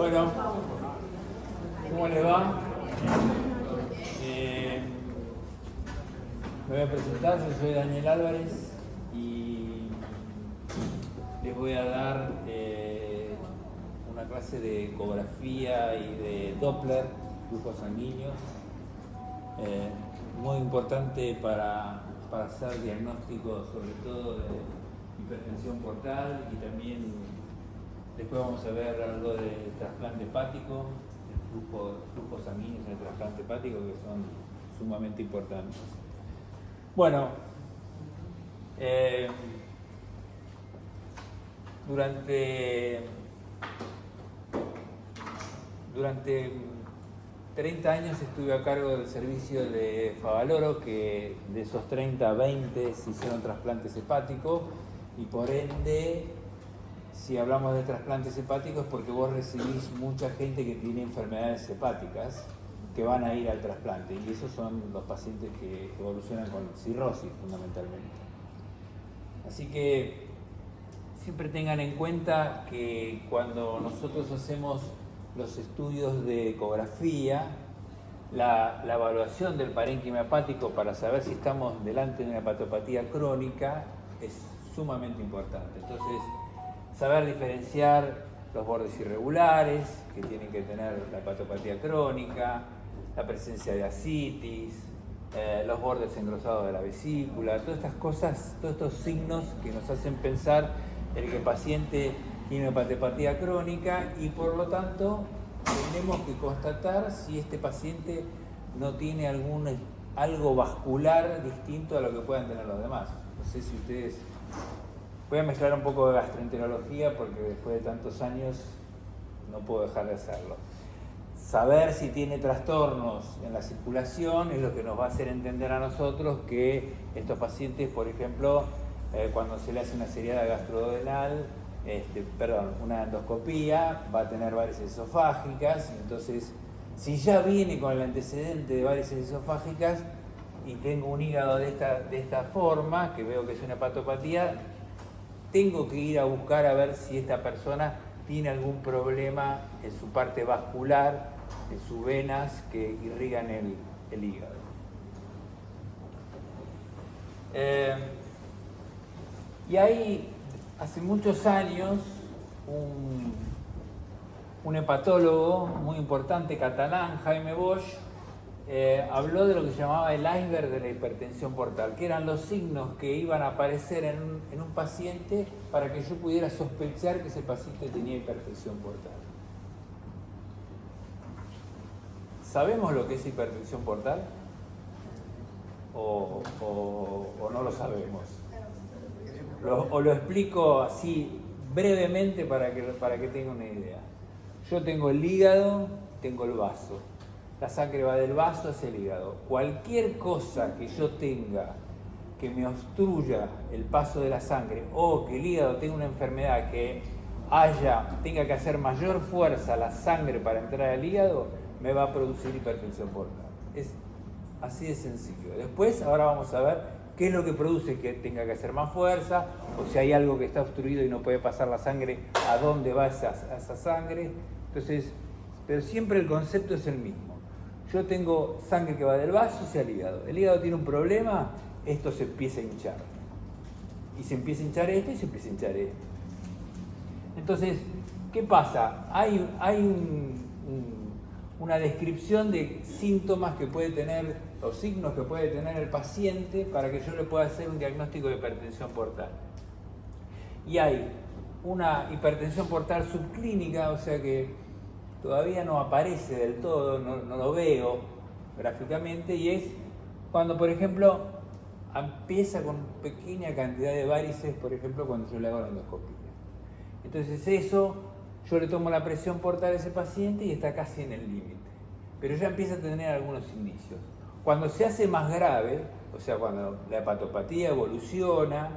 Bueno, ¿cómo les va? Me voy a presentar, yo soy Daniel Álvarez y les voy a dar una clase de ecografía y de Doppler, flujos sanguíneos, muy importante para hacer diagnósticos sobre todo de hipertensión portal, y también después vamos a ver algo de trasplante hepático, el flujos sanguíneos en el trasplante hepático, que son sumamente importantes. Bueno, durante 30 años estuve a cargo del servicio de Favaloro, que de esos 30, 20 se hicieron trasplantes hepáticos, y por ende, si hablamos de trasplantes hepáticos, porque vos recibís mucha gente que tiene enfermedades hepáticas que van a ir al trasplante, y esos son los pacientes que evolucionan con cirrosis fundamentalmente. Así que siempre tengan en cuenta que cuando nosotros hacemos los estudios de ecografía, la evaluación del parénquima hepático para saber si estamos delante de una hepatopatía crónica es sumamente importante. Entonces, saber diferenciar los bordes irregulares que tienen que tener la hepatopatía crónica, la presencia de ascitis, los bordes engrosados de la vesícula, todas estas cosas, todos estos signos que nos hacen pensar en que el paciente tiene hepatopatía crónica, y por lo tanto tenemos que constatar si este paciente no tiene algo vascular distinto a lo que puedan tener los demás. No sé si ustedes... Voy a mezclar un poco de gastroenterología porque después de tantos años no puedo dejar de hacerlo. Saber si tiene trastornos en la circulación es lo que nos va a hacer entender a nosotros que estos pacientes, por ejemplo, cuando se le hace una seriada gastrodenal, una endoscopía, va a tener varices esofágicas. Entonces, si ya viene con el antecedente de varices esofágicas y tengo un hígado de esta forma, que veo que es una hepatopatía, tengo que ir a buscar a ver si esta persona tiene algún problema en su parte vascular, en sus venas que irrigan el hígado. Y ahí, hace muchos años, un hepatólogo muy importante catalán, Jaime Bosch, habló de lo que se llamaba el iceberg de la hipertensión portal, que eran los signos que iban a aparecer en un paciente para que yo pudiera sospechar que ese paciente tenía hipertensión portal. ¿Sabemos lo que es hipertensión portal? ¿O no lo sabemos? Lo explico así brevemente para que tenga una idea. Yo tengo el hígado, tengo el vaso. La sangre va del vaso hacia el hígado. Cualquier cosa que yo tenga que me obstruya el paso de la sangre, o que el hígado tenga una enfermedad que tenga que hacer mayor fuerza la sangre para entrar al hígado, me va a producir hipertensión portal. Es así de sencillo. Después, ahora vamos a ver qué es lo que produce que tenga que hacer más fuerza, o si hay algo que está obstruido y no puede pasar la sangre, a dónde va esa sangre. Entonces, pero siempre el concepto es el mismo. Yo tengo sangre que va del vaso hacia el hígado. El hígado tiene un problema, esto se empieza a hinchar. Y se empieza a hinchar esto y se empieza a hinchar esto. Entonces, ¿qué pasa? Hay una descripción de síntomas que puede tener, o signos que puede tener el paciente para que yo le pueda hacer un diagnóstico de hipertensión portal. Y hay una hipertensión portal subclínica, o sea que todavía no aparece del todo, no lo veo gráficamente, y es cuando, por ejemplo, empieza con pequeña cantidad de varices, por ejemplo, cuando yo le hago la endoscopia. Entonces eso, yo le tomo la presión portal a ese paciente y está casi en el límite, pero ya empieza a tener algunos indicios. Cuando se hace más grave, o sea, cuando la hepatopatía evoluciona,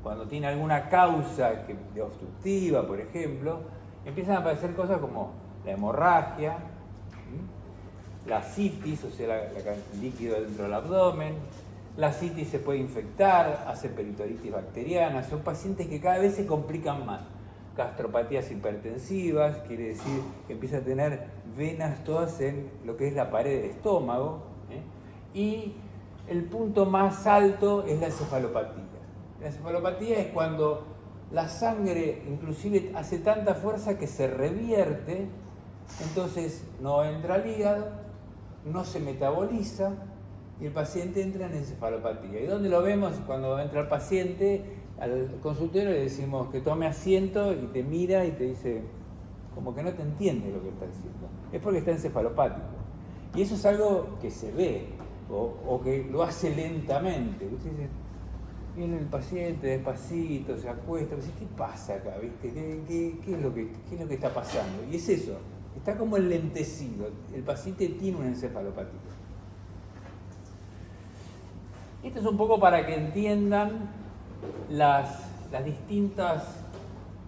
cuando tiene alguna causa de obstructiva, por ejemplo, empiezan a aparecer cosas como la hemorragia, la citis, o sea, el líquido dentro del abdomen. La citis se puede infectar, hace peritoritis bacteriana. Son pacientes que cada vez se complican más. gastropatías hipertensivas, quiere decir que empieza a tener venas todas en lo que es la pared del estómago, y el punto más alto es la encefalopatía. La encefalopatía es cuando la sangre inclusive hace tanta fuerza que se revierte, entonces no entra al hígado, no se metaboliza y el paciente entra en encefalopatía. ¿Y dónde lo vemos? Cuando entra el paciente al consultorio le decimos que tome asiento y te mira y te dice como que no te entiende lo que está diciendo. Es porque está encefalopático. Y eso es algo que se ve o que lo hace lentamente. Usted dice, viene el paciente despacito, se acuesta, dice, ¿qué pasa acá? ¿Viste? ¿Qué es lo que está pasando? Y es eso, está como enlentecido. El paciente tiene una encefalopatía. Esto es un poco para que entiendan las distintas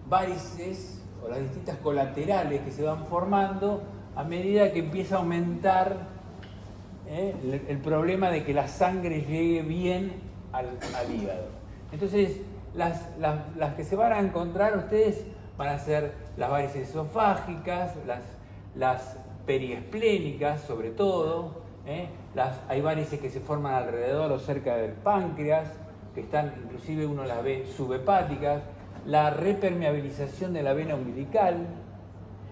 varices o las distintas colaterales que se van formando a medida que empieza a aumentar el problema de que la sangre llegue bien al hígado. Entonces, las que se van a encontrar ustedes van a ser las varices esofágicas, las periesplénicas sobre todo, hay varices que se forman alrededor o cerca del páncreas, que están, inclusive uno las ve subhepáticas, la repermeabilización de la vena umbilical,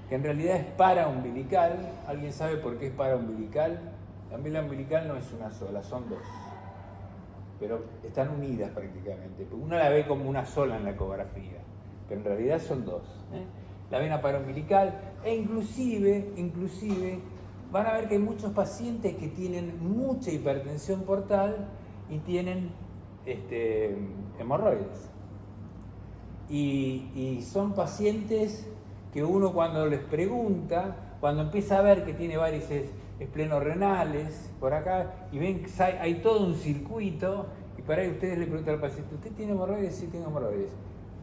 que en realidad es paraumbilical. ¿Alguien sabe por qué es paraumbilical? La vena umbilical no es una sola, son dos, pero están unidas prácticamente. Uno la ve como una sola en la ecografía, pero en realidad son dos. La vena paraumbilical, e inclusive van a ver que hay muchos pacientes que tienen mucha hipertensión portal y tienen hemorroides. Y son pacientes que uno cuando les pregunta, cuando empieza a ver que tiene varices esplenorrenales por acá y ven que hay todo un circuito, y para ahí ustedes le preguntan al paciente, ¿usted tiene hemorroides? Sí, tengo hemorroides.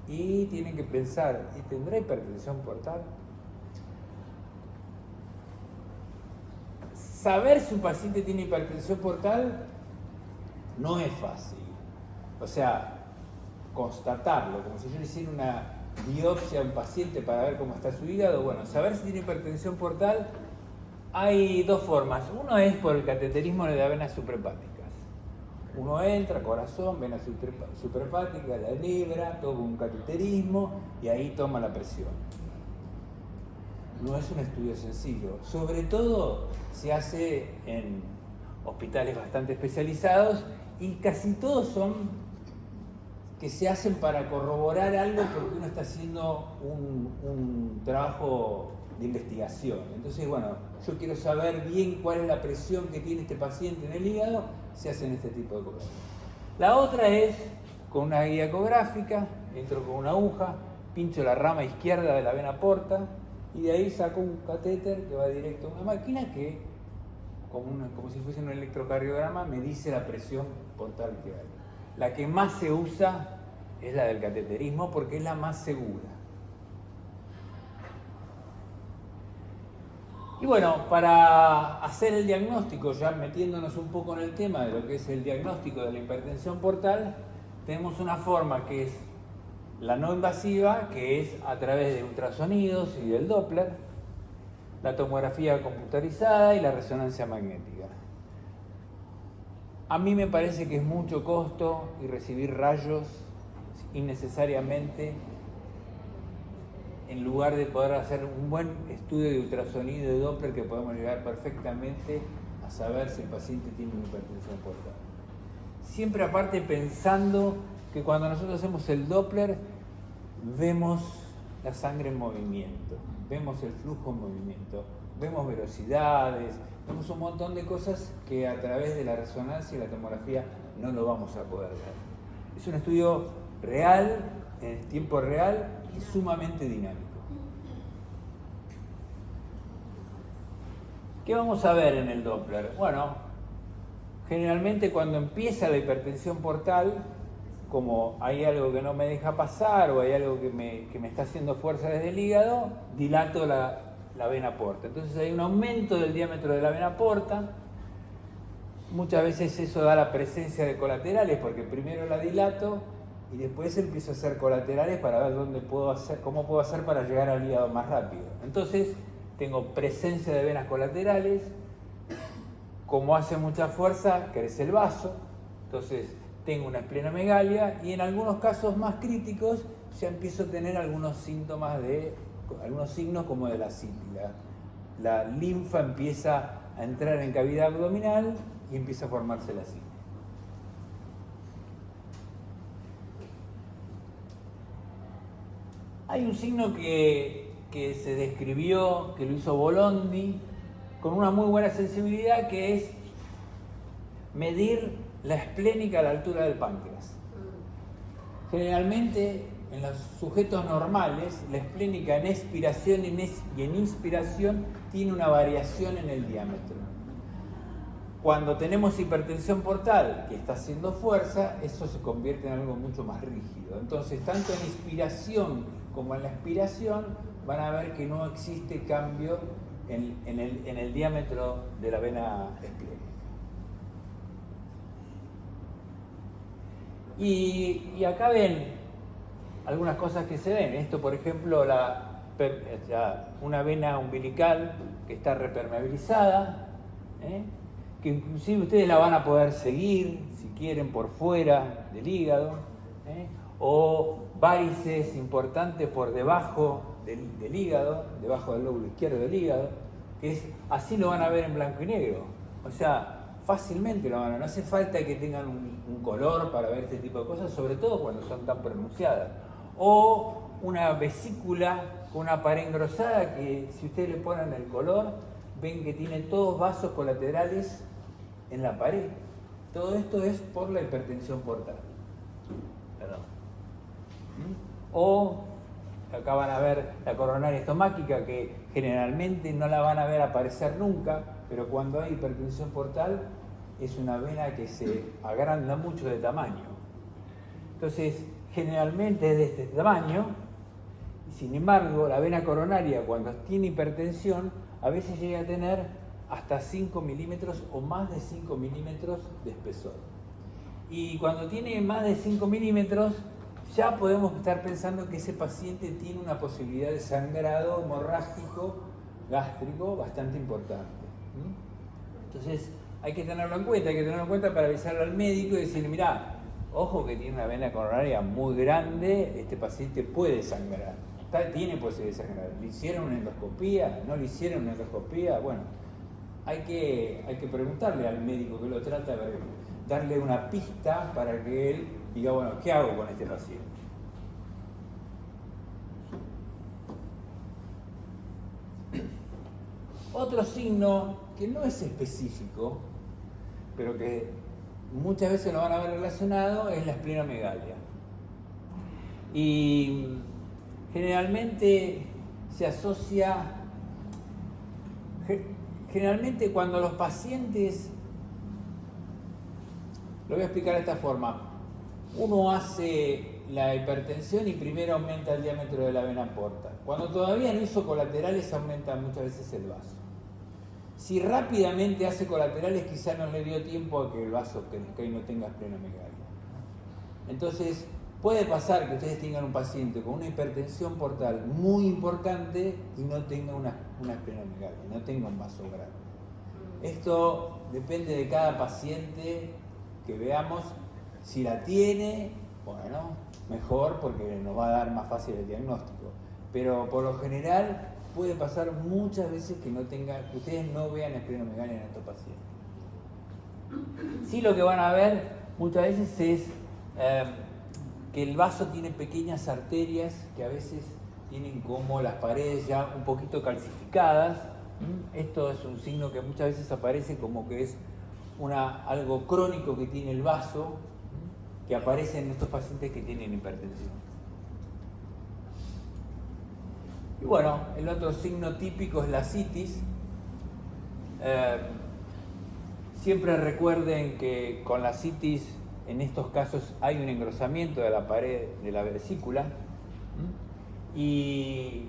Y tienen que pensar, ¿y tendrá hipertensión portal? Saber si un paciente tiene hipertensión portal no es fácil. O sea, constatarlo, como si yo le hiciera una biopsia a un paciente para ver cómo está su hígado. Bueno, saber si tiene hipertensión portal, hay dos formas. Uno es por el cateterismo de las venas suprahepáticas. Uno entra, corazón, vena suprahepática, la libra, toma un cateterismo y ahí toma la presión. No es un estudio sencillo. Sobre todo se hace en hospitales bastante especializados y casi todos son que se hacen para corroborar algo porque uno está haciendo un trabajo de investigación. Entonces, bueno, yo quiero saber bien cuál es la presión que tiene este paciente en el hígado, se hacen este tipo de cosas. La otra es con una guía ecográfica, entro con una aguja, pincho la rama izquierda de la vena porta y de ahí saco un catéter que va directo a una máquina que, como si fuese un electrocardiograma, me dice la presión portal que hay. La que más se usa es la del cateterismo porque es la más segura. Y bueno, para hacer el diagnóstico, ya metiéndonos un poco en el tema de lo que es el diagnóstico de la hipertensión portal, tenemos una forma que es la no invasiva, que es a través de ultrasonidos y del Doppler, la tomografía computarizada y la resonancia magnética. A mí me parece que es mucho costo y recibir rayos innecesariamente en lugar de poder hacer un buen estudio de ultrasonido y de Doppler que podemos llegar perfectamente a saber si el paciente tiene una hipertensión portal. Siempre aparte pensando que cuando nosotros hacemos el Doppler vemos la sangre en movimiento, vemos el flujo en movimiento, vemos velocidades, vemos un montón de cosas que a través de la resonancia y la tomografía no lo vamos a poder ver. Es un estudio real, en tiempo real y sumamente dinámico. ¿Qué vamos a ver en el Doppler? Bueno, generalmente cuando empieza la hipertensión portal, como hay algo que no me deja pasar o hay algo que me está haciendo fuerza desde el hígado, dilato la vena porta. Entonces hay un aumento del diámetro de la vena porta. Muchas veces eso da la presencia de colaterales porque primero la dilato y después empiezo a hacer colaterales para ver cómo puedo hacer para llegar al hígado más rápido. Entonces tengo presencia de venas colaterales, como hace mucha fuerza crece el vaso, entonces tengo una esplenomegalia y en algunos casos más críticos ya empiezo a tener algunos signos como de la citis. La linfa empieza a entrar en cavidad abdominal y empieza a formarse la citis. Hay un signo que se describió, que lo hizo Bolondi, con una muy buena sensibilidad, que es medir la esplénica a la altura del páncreas. Generalmente, en los sujetos normales, la esplénica en expiración y en inspiración tiene una variación en el diámetro. Cuando tenemos hipertensión portal que está haciendo fuerza, eso se convierte en algo mucho más rígido. Entonces, tanto en inspiración como en la expiración, van a ver que no existe cambio en el diámetro de la vena esplénica. Y acá ven algunas cosas que se ven. Esto, por ejemplo, una vena umbilical que está repermeabilizada, que inclusive ustedes la van a poder seguir, si quieren, por fuera del hígado, o varices importantes por debajo del hígado, debajo del lóbulo izquierdo del hígado, que así lo van a ver en blanco y negro. O sea, fácilmente lo van a ver. No hace falta que tengan un color para ver este tipo de cosas, sobre todo cuando son tan pronunciadas. O una vesícula con una pared engrosada que, si ustedes le ponen el color, ven que tiene todos vasos colaterales en la pared. Todo esto es por la hipertensión portal. Perdón. O acá van a ver la coronaria estomáquica, que generalmente no la van a ver aparecer nunca, pero cuando hay hipertensión portal es una vena que se agranda mucho de tamaño. Entonces, generalmente es de este tamaño, y sin embargo, la vena coronaria, cuando tiene hipertensión, a veces llega a tener hasta 5 milímetros o más de 5 milímetros de espesor. Y cuando tiene más de 5 milímetros, ya podemos estar pensando que ese paciente tiene una posibilidad de sangrado hemorrágico gástrico bastante importante. Entonces, hay que tenerlo en cuenta para avisarle al médico y decirle, mirá, ojo que tiene una vena coronaria muy grande, este paciente puede sangrar, tiene posibilidad de sangrar. ¿Le hicieron una endoscopía? ¿No le hicieron una endoscopía? Bueno, hay que preguntarle al médico que lo trata, darle una pista para que él diga, bueno, ¿qué hago con este paciente? Otro signo que no es específico, pero que muchas veces lo van a ver relacionado, es la esplenomegalia. Y generalmente se asocia, generalmente cuando los pacientes, lo voy a explicar de esta forma, uno hace la hipertensión y primero aumenta el diámetro de la vena porta. Cuando todavía no hizo colaterales, aumenta muchas veces el vaso. Si rápidamente hace colaterales, quizá no le dio tiempo a que el vaso crezca y no tenga esplenomegalia. Entonces, puede pasar que ustedes tengan un paciente con una hipertensión portal muy importante y no tenga una esplenomegalia, no tenga un vaso grande. Esto depende de cada paciente que veamos. Si la tiene, bueno, mejor, porque nos va a dar más fácil el diagnóstico. Pero por lo general puede pasar muchas veces que ustedes no vean esplenomegalia en estos pacientes. Sí, lo que van a ver muchas veces es que el vaso tiene pequeñas arterias que a veces tienen como las paredes ya un poquito calcificadas. Esto es un signo que muchas veces aparece como que es algo crónico que tiene el vaso, que aparece en estos pacientes que tienen hipertensión. Y bueno, el otro signo típico es la citis. Siempre recuerden que con la citis, en estos casos, hay un engrosamiento de la pared de la vesícula. Y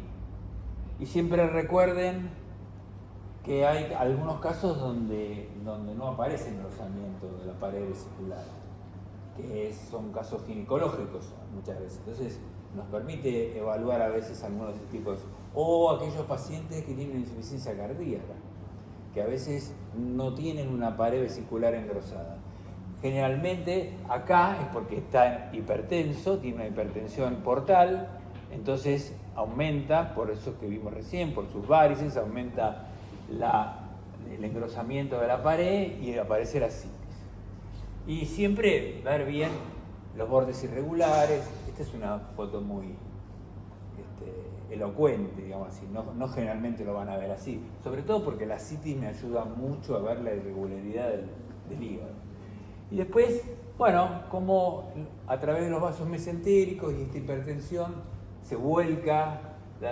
siempre recuerden que hay algunos casos donde no aparece engrosamiento de la pared vesicular. que son casos ginecológicos muchas veces. Entonces, nos permite evaluar a veces algunos de estos tipos. O aquellos pacientes que tienen insuficiencia cardíaca, que a veces no tienen una pared vesicular engrosada. Generalmente acá es porque está hipertenso, tiene una hipertensión portal, entonces aumenta, por eso que vimos recién, por sus varices, aumenta el engrosamiento de la pared y aparece la citis. Y siempre ver bien los bordes irregulares. Esta es una foto muy elocuente, digamos así, no generalmente lo van a ver así, sobre todo porque la citis me ayuda mucho a ver la irregularidad del hígado. Y después, bueno, como a través de los vasos mesentéricos y esta hipertensión se vuelca,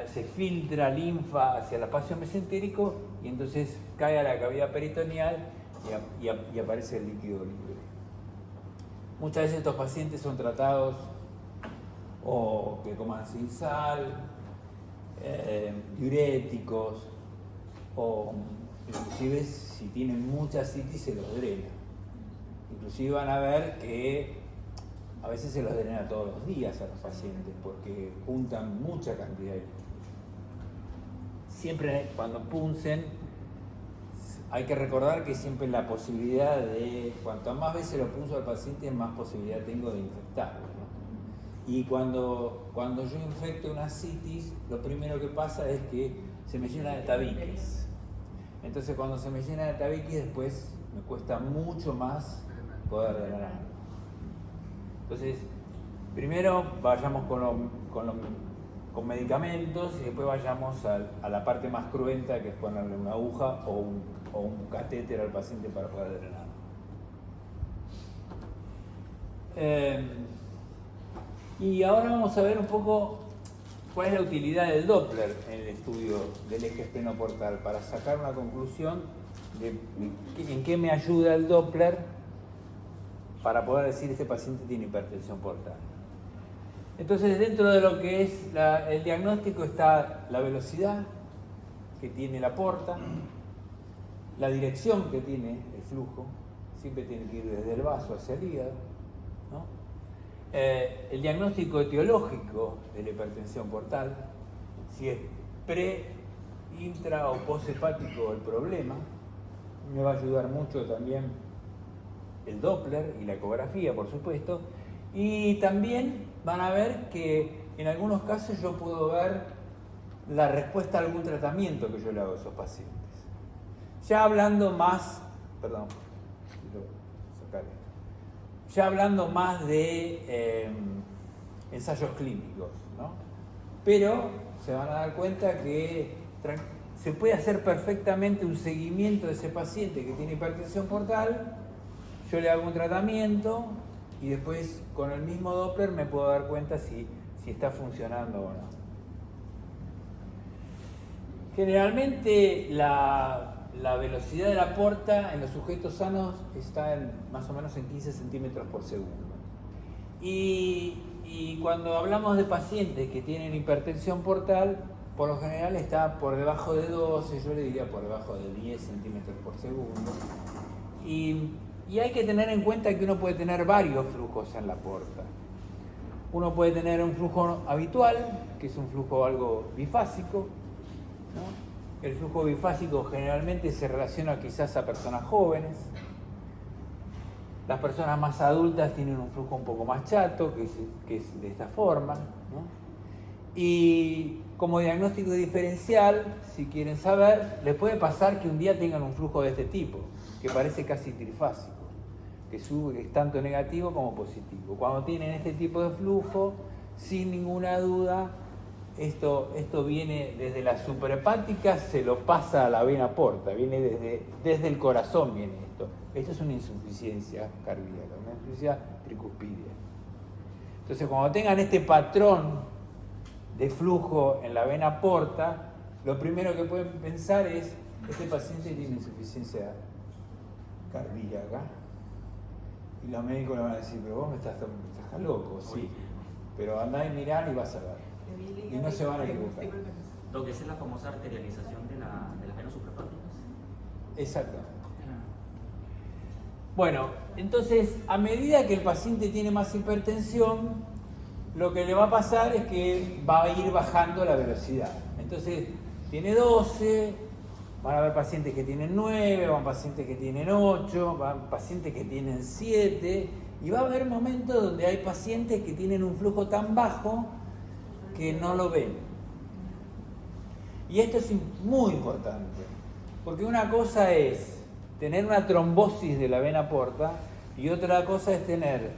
se filtra linfa hacia el espacio mesentérico y entonces cae a la cavidad peritoneal y aparece el líquido libre. Muchas veces estos pacientes son tratados o que coman sin sal, diuréticos, o inclusive si tienen mucha citis se los drena. Inclusive van a ver que a veces se los drena todos los días a los pacientes porque juntan mucha cantidad de líquido. Siempre cuando puncen hay que recordar que siempre la posibilidad de, cuanto más veces lo punzo al paciente, más posibilidad tengo de infectarlo, ¿no? Y cuando yo infecto una citis, lo primero que pasa es que se me llena de tabiques. Entonces cuando se me llena de tabiques después me cuesta mucho más poder drenar. Entonces, primero vayamos con medicamentos y después vayamos a la parte más cruenta, que es ponerle una aguja o un catéter al paciente para poder drenar. Y ahora vamos a ver un poco cuál es la utilidad del Doppler en el estudio del eje esplenoportal para sacar una conclusión de en qué me ayuda el Doppler para poder decir este paciente tiene hipertensión portal. Entonces, dentro de lo que es el diagnóstico está la velocidad que tiene la porta, la dirección que tiene el flujo, siempre tiene que ir desde el vaso hacia el hígado, ¿no? El diagnóstico etiológico de la hipertensión portal, si es pre, intra o poshepático el problema, me va a ayudar mucho también el Doppler y la ecografía, por supuesto, y también van a ver que en algunos casos yo puedo ver la respuesta a algún tratamiento que yo le hago a esos pacientes. Ya hablando más, perdón, quiero sacar esto. Ya hablando más de ensayos clínicos, ¿no? Pero se van a dar cuenta que se puede hacer perfectamente un seguimiento de ese paciente que tiene hipertensión portal. Yo le hago un tratamiento y después con el mismo Doppler me puedo dar cuenta si está funcionando o no. Generalmente la velocidad de la porta en los sujetos sanos está más o menos en 15 centímetros por segundo. Y cuando hablamos de pacientes que tienen hipertensión portal, por lo general está por debajo de 12, yo le diría por debajo de 10 centímetros por segundo. Y hay que tener en cuenta que uno puede tener varios flujos en la porta. Uno puede tener un flujo habitual, que es un flujo algo bifásico, ¿no? El flujo bifásico generalmente se relaciona quizás a personas jóvenes. Las personas más adultas tienen un flujo un poco más chato, que es de esta forma, ¿no? Y como diagnóstico diferencial, si quieren saber, les puede pasar que un día tengan un flujo de este tipo, que parece casi trifásico, que es tanto negativo como positivo. Cuando tienen este tipo de flujo, sin ninguna duda, esto viene desde la suprahepática, se lo pasa a la vena porta, viene desde el corazón viene esto. Esto es una insuficiencia cardíaca, una insuficiencia tricuspidia. Entonces, cuando tengan este patrón de flujo en la vena porta, lo primero que pueden pensar es, este paciente tiene insuficiencia cardíaca. Y los médicos le van a decir, pero vos estás loco, sí. Pero andá y mirá y vas a ver. Y no se van a equivocar. Lo que es la famosa arterialización de las venas suprahepáticas. Exactamente. Bueno, entonces, a medida que el paciente tiene más hipertensión, lo que le va a pasar es que va a ir bajando la velocidad. Entonces, tiene 12, van a haber pacientes que tienen 9, van pacientes que tienen 8, van pacientes que tienen 7, y va a haber momentos donde hay pacientes que tienen un flujo tan bajo que no lo ven. Y esto es muy importante, porque una cosa es tener una trombosis de la vena porta y otra cosa es tener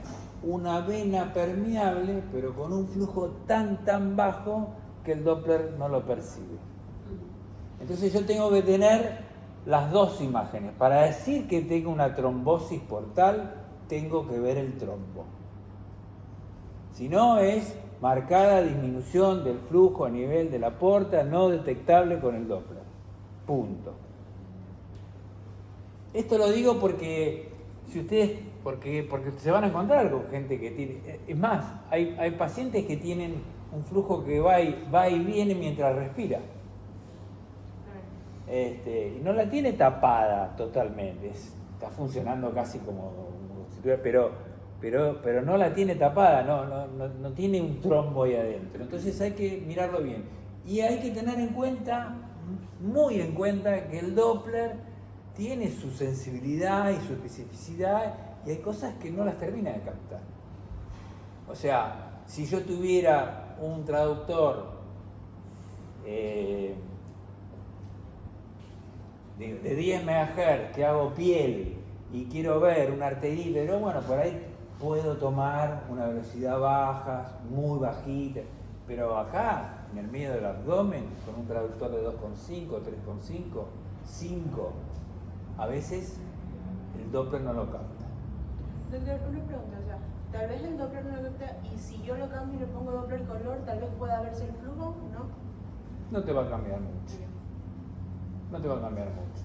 una vena permeable pero con un flujo tan bajo que el Doppler no lo percibe. Entonces yo tengo que tener las dos imágenes. Para decir que tengo una trombosis portal, tengo que ver el trombo. Si no, es marcada disminución del flujo a nivel de la porta no detectable con el Doppler. Punto. Esto lo digo porque si ustedes, porque se van a encontrar con gente que tiene, es más, hay pacientes que tienen un flujo que va y viene mientras respira. Y no la tiene tapada totalmente, está funcionando casi como si tuviera, pero no la tiene tapada, no tiene un trombo ahí adentro. Entonces hay que mirarlo bien. Y hay que tener en cuenta, muy en cuenta, que el Doppler tiene su sensibilidad y su especificidad y hay cosas que no las termina de captar. O sea, si yo tuviera un traductor de 10 MHz que hago piel y quiero ver un arterípero, bueno, por ahí puedo tomar una velocidad baja, muy bajita, pero acá, en el medio del abdomen, con un traductor de 2,5, 3,5, 5, a veces el Doppler no lo capta. Doctor, una pregunta, o sea, tal vez el Doppler no lo capta y si yo lo cambio y le pongo Doppler color, tal vez pueda verse el flujo, ¿no? No te va a cambiar mucho. No te va a cambiar mucho.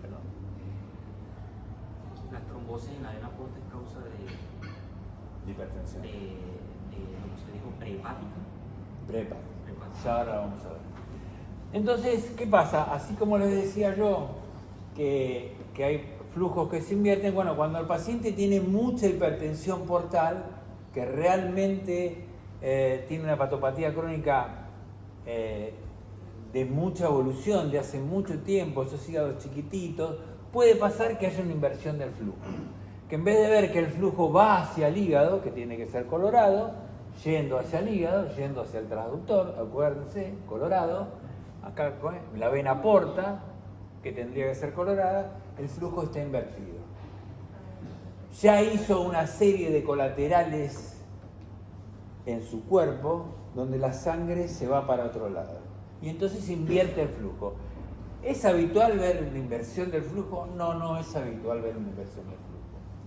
Perdón. La trombosis en la vena porta es causa De hipertensión. como se dijo, prehepática. Prehepática. Ya ahora vamos a ver. Entonces, ¿qué pasa? Así como les decía yo, que hay flujos que se invierten, bueno, cuando el paciente tiene mucha hipertensión portal, que realmente tiene una patopatía crónica de mucha evolución, de hace mucho tiempo, esos hígados chiquititos, puede pasar que haya una inversión del flujo. Que en vez de ver que el flujo va hacia el hígado, que tiene que ser colorado, yendo hacia el hígado, yendo hacia el transductor, acuérdense, colorado, acá la vena porta, que tendría que ser colorada, el flujo está invertido. Ya hizo una serie de colaterales en su cuerpo donde la sangre se va para otro lado. Y entonces invierte el flujo. ¿Es habitual ver una inversión del flujo? No es habitual ver una inversión del flujo.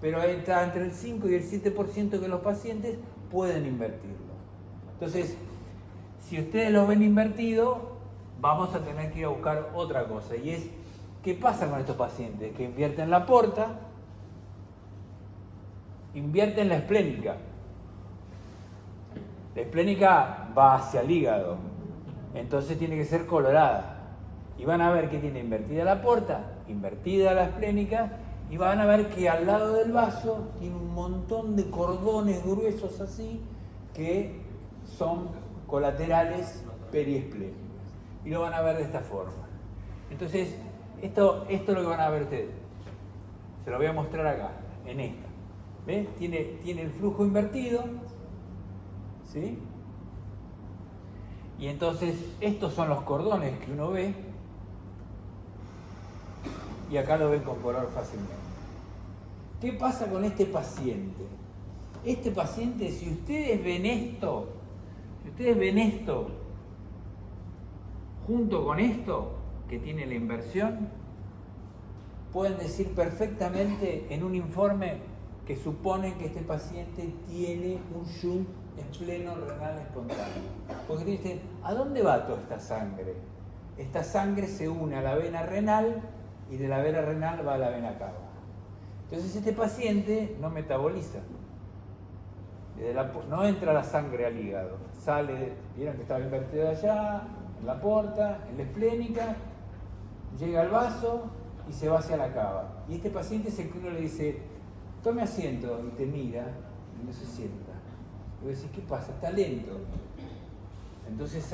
Pero está entre el 5 y el 7% que los pacientes pueden invertirlo. Entonces, si ustedes lo ven invertido, vamos a tener que ir a buscar otra cosa. Y es, ¿qué pasa con estos pacientes? Que invierten la porta, invierten la esplénica. La esplénica va hacia el hígado, entonces tiene que ser colorada. Y van a ver que tiene invertida la porta, invertida la esplénica, y van a ver que al lado del vaso tiene un montón de cordones gruesos así, que son colaterales periesplénicos. Y lo van a ver de esta forma. Entonces, esto es lo que van a ver ustedes. Se lo voy a mostrar acá, en esta. ¿Ves? Tiene el flujo invertido, ¿sí? Y entonces, estos son los cordones que uno ve, y acá lo ven con color fácilmente. ¿Qué pasa con este paciente? Este paciente, si ustedes ven esto, junto con esto, que tiene la inversión, pueden decir perfectamente en un informe que supone que este paciente tiene un shunt espleno-renal espontáneo. Porque dicen, ¿a dónde va toda esta sangre? Esta sangre se une a la vena renal y de la vena renal va a la vena cava. Entonces este paciente no metaboliza. No entra la sangre al hígado. Sale, vieron que estaba invertido allá, en la porta, en la esplénica, llega al vaso y se va hacia la cava. Y este paciente es el que uno le dice, tome asiento, y te mira y no se sienta. Y vos decís, ¿qué pasa? Está lento. Entonces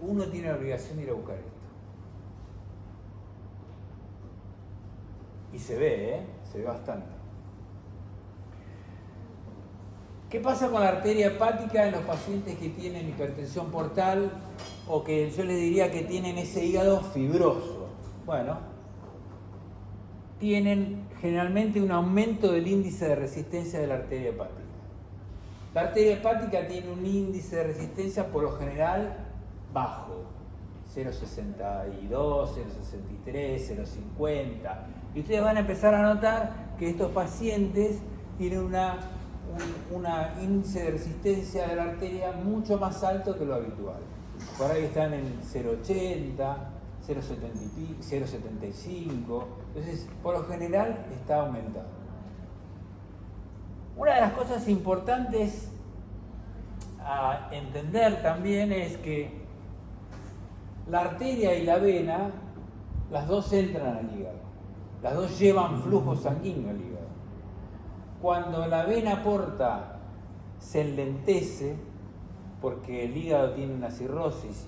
uno tiene la obligación de ir a buscar esto. Y se ve, se ve bastante. ¿Qué pasa con la arteria hepática en los pacientes que tienen hipertensión portal o que yo les diría que tienen ese hígado fibroso? Bueno, tienen generalmente un aumento del índice de resistencia de la arteria hepática. La arteria hepática tiene un índice de resistencia por lo general bajo, 0,62, 0,63, 0,50. Y ustedes van a empezar a notar que estos pacientes tienen un índice de resistencia de la arteria mucho más alto que lo habitual. Por ahí están en 0,80, 0,75. Entonces, por lo general está aumentado. Una de las cosas importantes a entender también es que la arteria y la vena, las dos entran al hígado. Las dos llevan flujo sanguíneo al hígado. Cuando la vena porta se enlentece, porque el hígado tiene una cirrosis,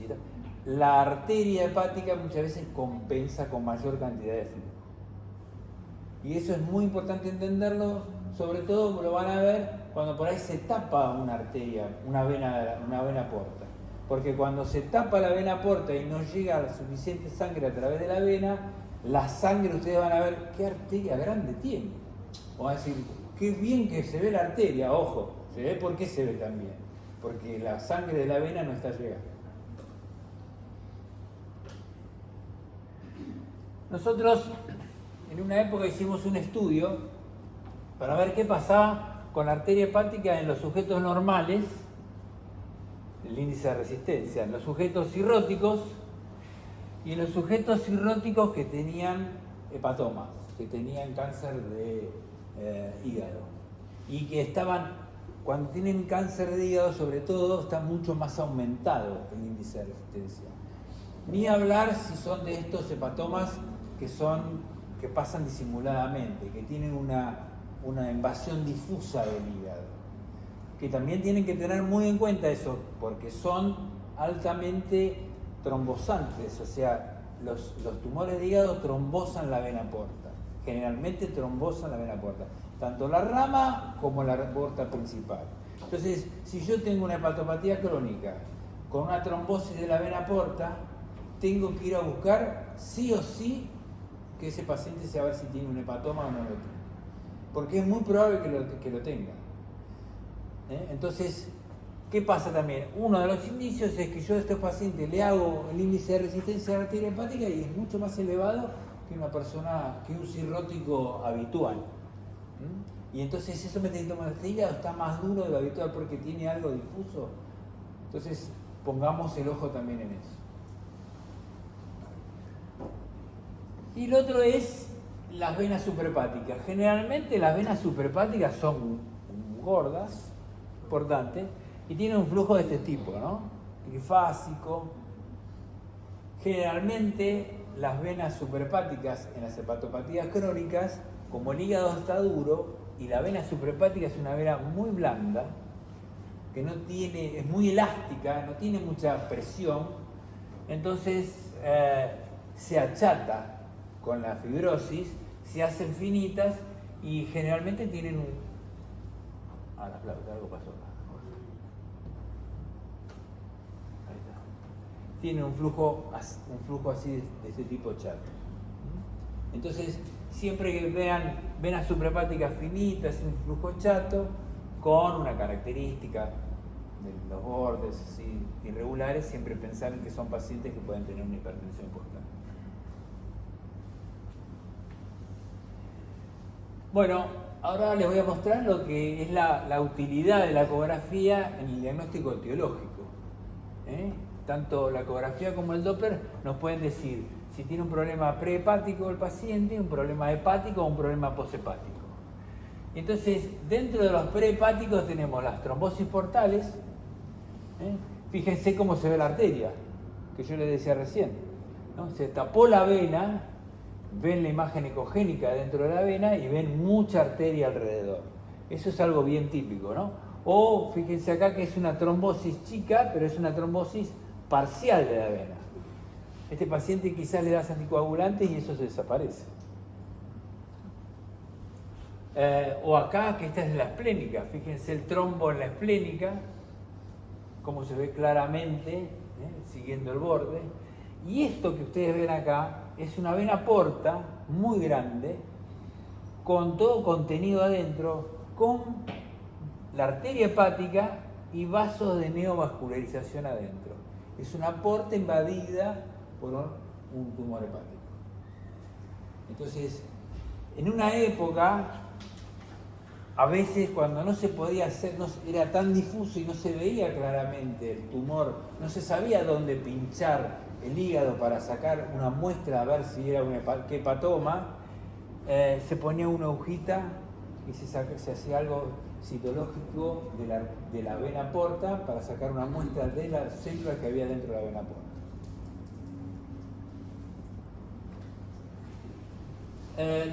la arteria hepática muchas veces compensa con mayor cantidad de flujo. Y eso es muy importante entenderlo, sobre todo lo van a ver cuando por ahí se tapa una arteria, una vena porta. Porque cuando se tapa la vena porta y no llega la suficiente sangre a través de la vena, la sangre ustedes van a ver qué arteria grande tiene. O van a decir, qué bien que se ve la arteria, ojo, se ve por qué se ve tan bien. Porque la sangre de la vena no está llegando. Nosotros en una época hicimos un estudio para ver qué pasaba con la arteria hepática en los sujetos normales, el índice de resistencia, en los sujetos cirróticos y en los sujetos cirróticos que tenían hepatomas, que tenían cáncer de hígado y que cuando tienen cáncer de hígado sobre todo está mucho más aumentado el índice de resistencia. Ni hablar si son de estos hepatomas que pasan disimuladamente, que tienen una invasión difusa del hígado, que también tienen que tener muy en cuenta eso, porque son altamente trombosantes, o sea, los tumores de hígado trombosan la vena porta, generalmente trombosan la vena porta, tanto la rama como la porta principal. Entonces, si yo tengo una hepatopatía crónica con una trombosis de la vena porta, tengo que ir a buscar sí o sí que ese paciente sea a ver si tiene un hepatoma o no lo tiene, porque es muy probable que lo tenga. Entonces, ¿qué pasa también? Uno de los indicios es que yo a estos pacientes le hago el índice de resistencia a la arteria hepática y es mucho más elevado que un cirrótico habitual. Y entonces eso me está diciendo que este hígado está más duro de lo habitual porque tiene algo difuso. Entonces, pongamos el ojo también en eso. Y lo otro es las venas suprahepáticas. Generalmente las venas suprahepáticas son gordas, importantes, y tienen un flujo de este tipo, ¿no? Trifásico. Generalmente las venas suprahepáticas en las hepatopatías crónicas, como el hígado está duro y la vena suprahepática es una vena muy blanda, que es muy elástica, no tiene mucha presión, entonces se achata con la fibrosis, se hacen finitas y generalmente tienen la flauta, algo pasó acá. Ahí está. Tienen un flujo así de este tipo chato. Entonces, siempre que vean venas suprahepáticas finitas y un flujo chato, con una característica de los bordes así irregulares, siempre pensar en que son pacientes que pueden tener una hipertensión portal. Bueno, ahora les voy a mostrar lo que es la utilidad de la ecografía en el diagnóstico etiológico. Tanto la ecografía como el Doppler nos pueden decir si tiene un problema prehepático el paciente, un problema hepático o un problema poshepático. Entonces, dentro de los prehepáticos tenemos las trombosis portales. Fíjense cómo se ve la arteria, que yo les decía recién, ¿no? Se tapó la vena ven la imagen ecogénica dentro de la vena y ven mucha arteria alrededor. Eso es algo bien típico, ¿no? O fíjense acá que es una trombosis chica, pero es una trombosis parcial de la vena. Este paciente quizás le das anticoagulantes y eso se desaparece. O acá, que esta es la esplénica, fíjense el trombo en la esplénica, como se ve claramente, siguiendo el borde. Y esto que ustedes ven acá es una vena porta muy grande, con todo contenido adentro, con la arteria hepática y vasos de neovascularización adentro. Es una porta invadida por un tumor hepático. Entonces, en una época, a veces cuando no se podía hacer, era tan difuso y no se veía claramente el tumor, no se sabía dónde pinchar el hígado para sacar una muestra a ver si era un hepatoma, se ponía una agujita y se hacía algo citológico de la vena porta para sacar una muestra de las células que había dentro de la vena porta.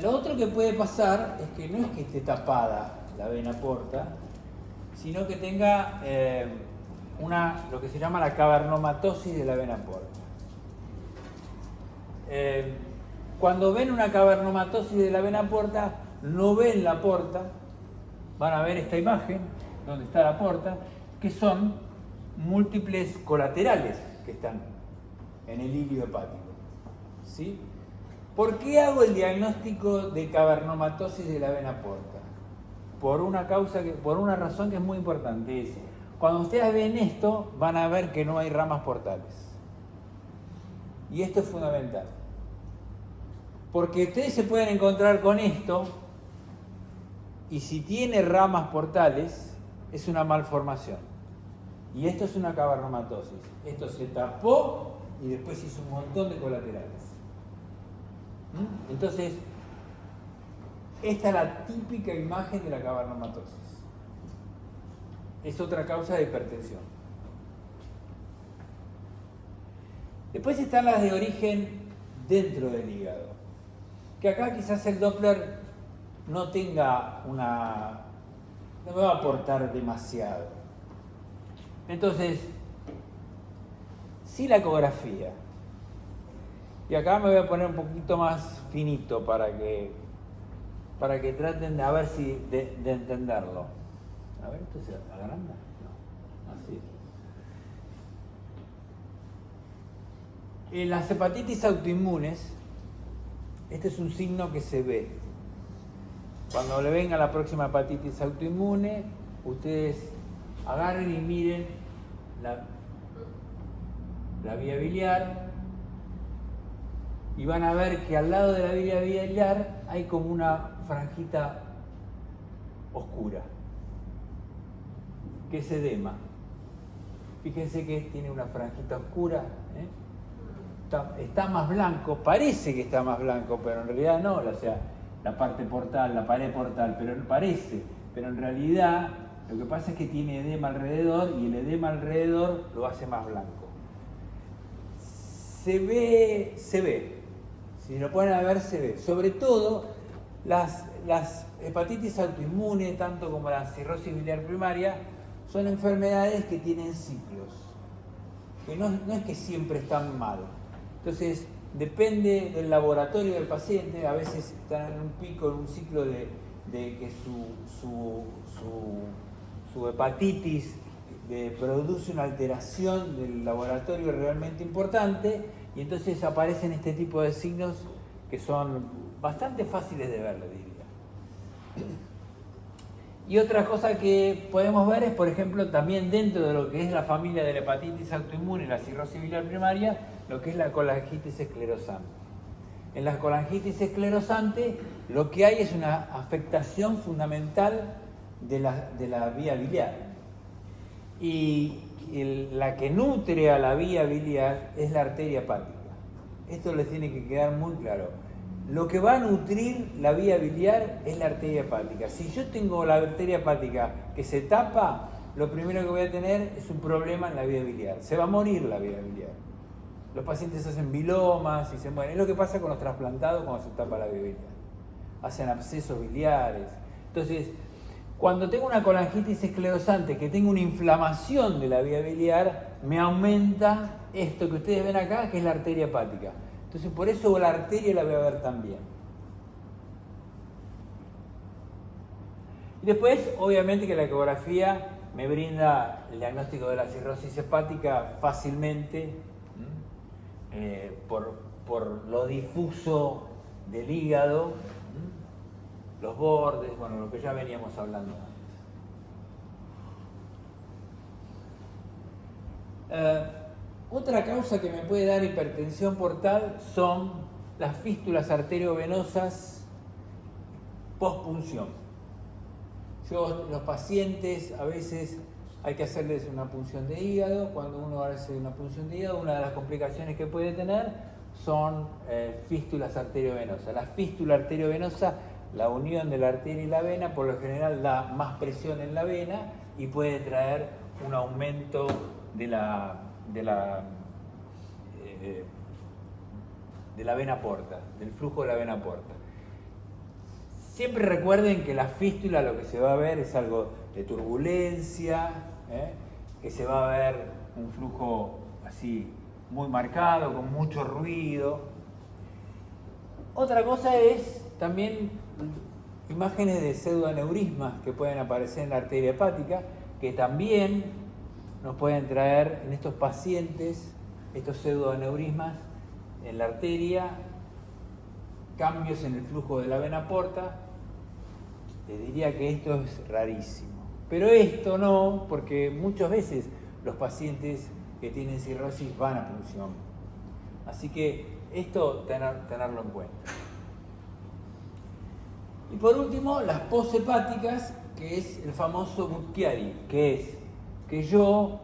Lo otro que puede pasar es que no es que esté tapada la vena porta, sino que tenga lo que se llama la cavernomatosis de la vena porta. Cuando ven una cavernomatosis de la vena porta, no ven la porta, van a ver esta imagen donde está la porta, que son múltiples colaterales que están en el hilio hepático. ¿Sí? ¿Por qué hago el diagnóstico de cavernomatosis de la vena porta? Por una razón que es muy importante. Cuando ustedes ven esto, van a ver que no hay ramas portales. Y esto es fundamental. Porque ustedes se pueden encontrar con esto, y si tiene ramas portales, es una malformación. Y esto es una cavernomatosis. Esto se tapó y después hizo un montón de colaterales. Entonces, esta es la típica imagen de la cavernomatosis. Es otra causa de hipertensión. Después están las de origen dentro del hígado. Que acá quizás el Doppler no tenga no me va a aportar demasiado. Entonces, sí la ecografía. Y acá me voy a poner un poquito más finito para que traten de a ver si de entenderlo. A ver, ¿esto se agranda? No, así. En las hepatitis autoinmunes, este es un signo que se ve. Cuando le venga la próxima hepatitis autoinmune, ustedes agarren y miren la vía biliar y van a ver que al lado de la vía biliar hay como una franjita oscura, que es edema. Fíjense que tiene una franjita oscura, está más blanco, parece que está más blanco, pero en realidad no, o sea, la parte portal, la pared portal, pero parece, pero en realidad lo que pasa es que tiene edema alrededor y el edema alrededor lo hace más blanco. Se ve, si lo pueden ver se ve, sobre todo las hepatitis autoinmunes, tanto como la cirrosis biliar primaria, son enfermedades que tienen ciclos, que no es que siempre están mal. Entonces, depende del laboratorio del paciente, a veces están en un pico, en un ciclo de que su hepatitis produce una alteración del laboratorio realmente importante y entonces aparecen este tipo de signos que son bastante fáciles de ver, le diría. Y otra cosa que podemos ver es, por ejemplo, también dentro de lo que es la familia de la hepatitis autoinmune y la cirrosis biliar primaria, lo que es la colangitis esclerosante. En la colangitis esclerosante lo que hay es una afectación fundamental de la vía biliar. Y la que nutre a la vía biliar es la arteria hepática. Esto les tiene que quedar muy claro. Lo que va a nutrir la vía biliar es la arteria hepática. Si yo tengo la arteria hepática que se tapa, lo primero que voy a tener es un problema en la vía biliar. Se va a morir la vía biliar. Los pacientes hacen bilomas y se mueren. Es lo que pasa con los trasplantados cuando se tapa la vía biliar. Hacen abscesos biliares. Entonces, cuando tengo una colangitis esclerosante, que tengo una inflamación de la vía biliar, me aumenta esto que ustedes ven acá, que es la arteria hepática. Entonces, por eso la arteria la voy a ver también. Y después, obviamente que la ecografía me brinda el diagnóstico de la cirrosis hepática fácilmente, por lo difuso del hígado, los bordes, bueno, lo que ya veníamos hablando antes. Otra causa que me puede dar hipertensión portal son las fístulas arteriovenosas postpunción. Los pacientes a veces hay que hacerles una punción de hígado. Cuando uno hace una punción de hígado, una de las complicaciones que puede tener son fístulas arteriovenosas. La fístula arteriovenosa, la unión de la arteria y la vena, por lo general da más presión en la vena y puede traer un aumento de la vena porta, del flujo de la vena porta. Siempre recuerden que la fístula lo que se va a ver es algo de turbulencia, que se va a ver un flujo así muy marcado, con mucho ruido. Otra cosa es también imágenes de pseudoaneurismas que pueden aparecer en la arteria hepática, que también nos pueden traer en estos pacientes, estos pseudoaneurismas en la arteria, cambios en el flujo de la vena porta. Les diría que esto es rarísimo. Pero esto no, porque muchas veces los pacientes que tienen cirrosis van a punción. Así que esto tenerlo en cuenta. Y por último, las poshepáticas, que es el famoso Budd-Chiari, que es que yo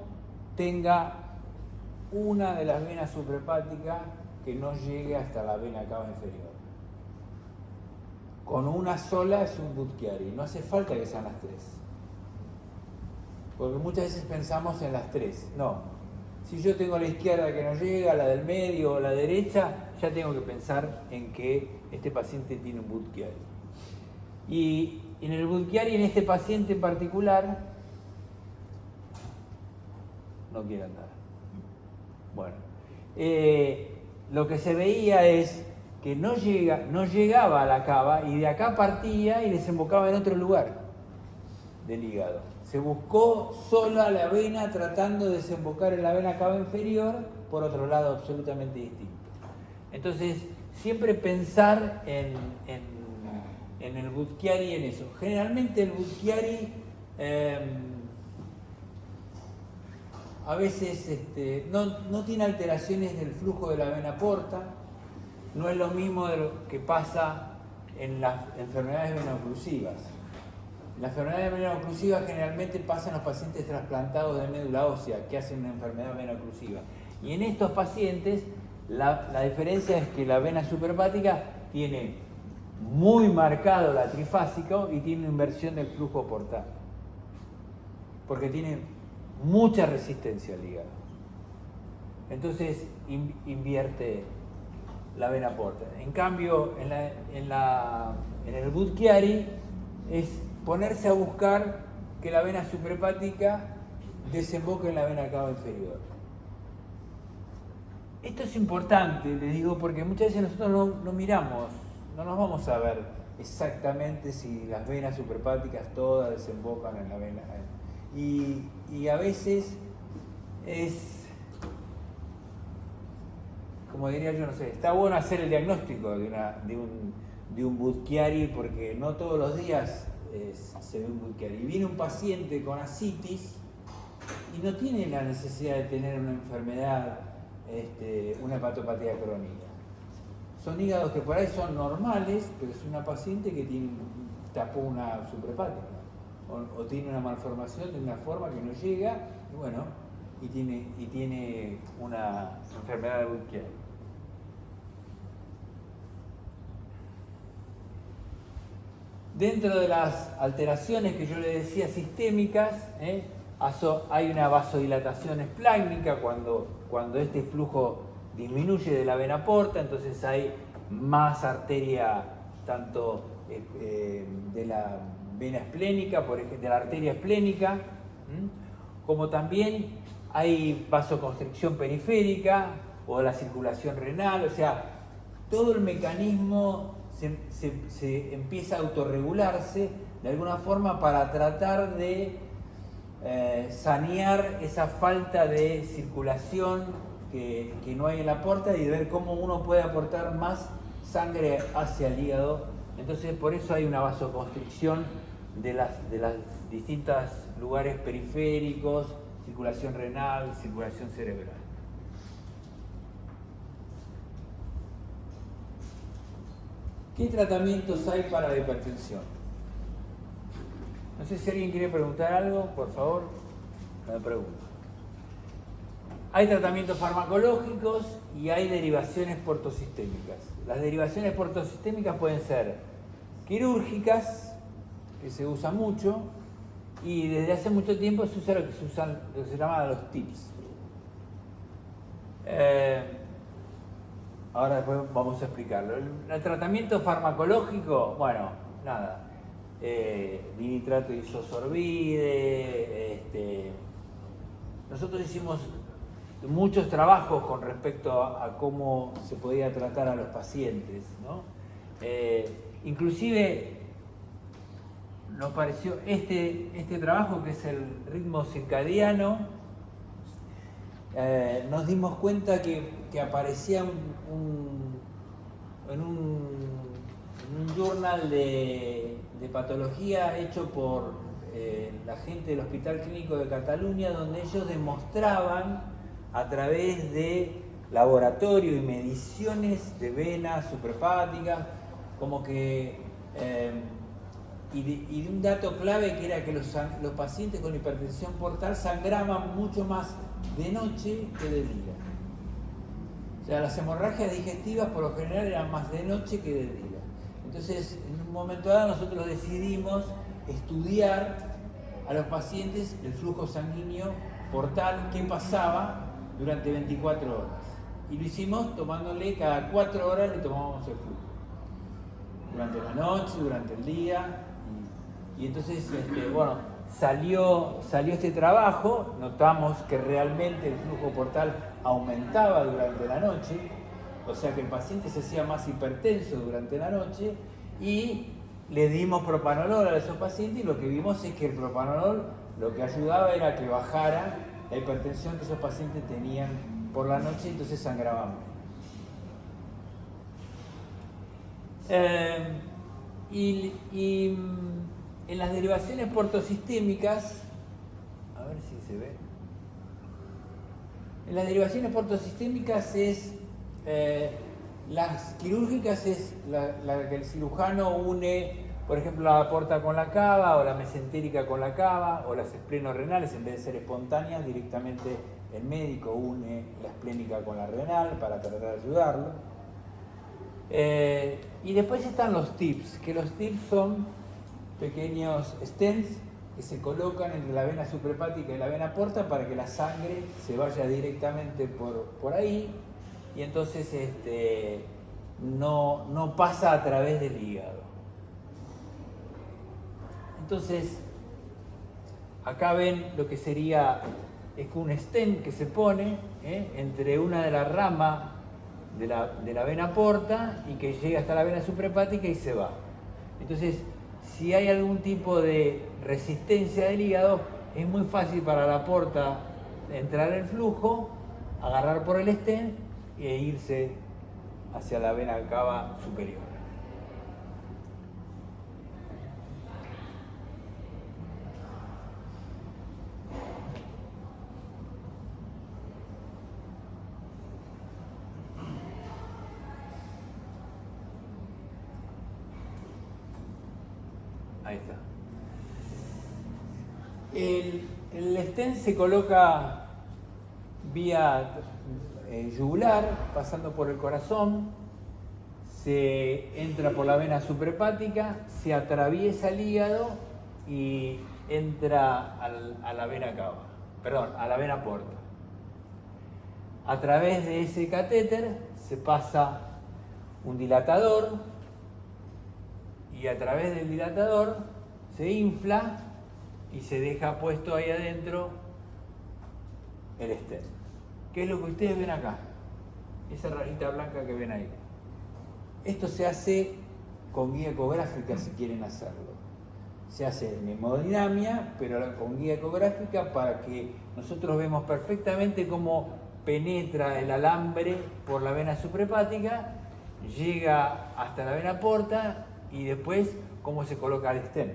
tenga una de las venas suprahepáticas que no llegue hasta la vena cava inferior. Con una sola es un Budd-Chiari, no hace falta que sean las tres. Porque muchas veces pensamos en las tres. No, si yo tengo la izquierda que no llega, la del medio o la derecha, ya tengo que pensar en que este paciente tiene un Budd-Chiari. Y en el Budd-Chiari, en este paciente en particular, no quiere andar. Bueno, lo que se veía es que no llegaba a la cava y de acá partía y desembocaba en otro lugar del hígado. Se buscó sola la vena tratando de desembocar en la vena cava inferior por otro lado absolutamente distinto. Entonces, siempre pensar en el Budd-Chiari y en eso. Generalmente el Budd-Chiari a veces no tiene alteraciones del flujo de la vena porta. No es lo mismo de lo que pasa en las enfermedades veno-oclusivas. Las enfermedades veno-oclusivas generalmente pasan en los pacientes trasplantados de médula ósea que hacen una enfermedad veno-oclusiva. Y en estos pacientes la diferencia es que la vena suprahepática tiene muy marcado la trifásico y tiene una inversión del flujo portal. Porque tiene mucha resistencia al hígado. Entonces invierte la vena porta. En cambio, en el Budd-Chiari es ponerse a buscar que la vena suprahepática desemboque en la vena cava inferior. Esto es importante, les digo, porque muchas veces nosotros no miramos, no nos vamos a ver exactamente si las venas suprahepáticas todas desembocan en la vena. Y a veces es, como diría yo, no sé, está bueno hacer el diagnóstico de un Budd-Chiari porque no todos los días se ve un Budd-Chiari. Viene un paciente con ascitis y no tiene la necesidad de tener una enfermedad, una hepatopatía crónica. Son hígados que por ahí son normales, pero es una paciente que tapó una suprahepática o tiene una malformación de una forma que no llega y bueno, y tiene una enfermedad de Budd-Chiari. Dentro de las alteraciones que yo le decía sistémicas, hay una vasodilatación esplácnica cuando este flujo disminuye de la vena porta, entonces hay más arteria tanto de la vena esplénica, por ejemplo, de la arteria esplénica, como también hay vasoconstricción periférica o la circulación renal, o sea, todo el mecanismo se empieza a autorregularse de alguna forma para tratar de sanear esa falta de circulación que no hay en la porta y de ver cómo uno puede aportar más sangre hacia el hígado. Entonces por eso hay una vasoconstricción de las distintos lugares periféricos, circulación renal, circulación cerebral. ¿Qué tratamientos hay para la hipertensión? No sé si alguien quiere preguntar algo, por favor, me pregunto. Hay tratamientos farmacológicos y hay derivaciones portosistémicas. Las derivaciones portosistémicas pueden ser quirúrgicas, que se usa mucho, y desde hace mucho tiempo se usa lo que se llama los TIPS. Ahora después vamos a explicarlo. El tratamiento farmacológico, bueno, nada, dinitrato de isosorbide, nosotros hicimos muchos trabajos con respecto a cómo se podía tratar a los pacientes, ¿no? Inclusive nos pareció este trabajo, que es el ritmo circadiano, nos dimos cuenta que aparecía en un journal de patología hecho por la gente del Hospital Clínico de Cataluña, donde ellos demostraban a través de laboratorio y mediciones de venas suprahepáticas, como que y de un dato clave que era que los pacientes con hipertensión portal sangraban mucho más de noche que de día. O sea, las hemorragias digestivas por lo general eran más de noche que de día. Entonces, en un momento dado nosotros decidimos estudiar a los pacientes el flujo sanguíneo portal, qué pasaba durante 24 horas. Y lo hicimos tomándole cada 4 horas, le tomábamos el flujo. Durante la noche, durante el día. Y entonces, bueno, salió este trabajo, notamos que realmente el flujo portal aumentaba durante la noche, o sea que el paciente se hacía más hipertenso durante la noche, y le dimos propanolol a esos pacientes, y lo que vimos es que el propanolol lo que ayudaba era que bajara la hipertensión que esos pacientes tenían por la noche, entonces sangraban. Y en las derivaciones portosistémicas, a ver si se ve. En las derivaciones portosistémicas las quirúrgicas es la que el cirujano une, por ejemplo, la porta con la cava, o la mesentérica con la cava, o las esplenorenales, en vez de ser espontáneas, directamente el médico une la esplénica con la renal para tratar de ayudarlo. Y después están los TIPS, que los TIPS son pequeños stents que se colocan entre la vena suprahepática y la vena porta para que la sangre se vaya directamente por ahí, y entonces no pasa a través del hígado. Entonces, acá ven lo que sería un stent que se pone entre una de las ramas de la vena porta y que llega hasta la vena suprahepática y se va. Entonces, si hay algún tipo de resistencia del hígado, es muy fácil para la porta entrar el flujo, agarrar por el stent e irse hacia la vena cava superior. Ahí está. El stent se coloca vía yugular, pasando por el corazón, se entra por la vena suprahepática, se atraviesa el hígado y entra a la vena cava, perdón, a la vena porta. a través de ese catéter se pasa un dilatador y a través del dilatador se infla y se deja puesto ahí adentro el stent. ¿Qué es lo que ustedes ven acá? Esa rayita blanca que ven ahí. Esto se hace con guía ecográfica si quieren hacerlo. Se hace en hemodinamia, pero con guía ecográfica para que nosotros vemos perfectamente cómo penetra el alambre por la vena suprahepática, llega hasta la vena porta y después cómo se coloca el stent.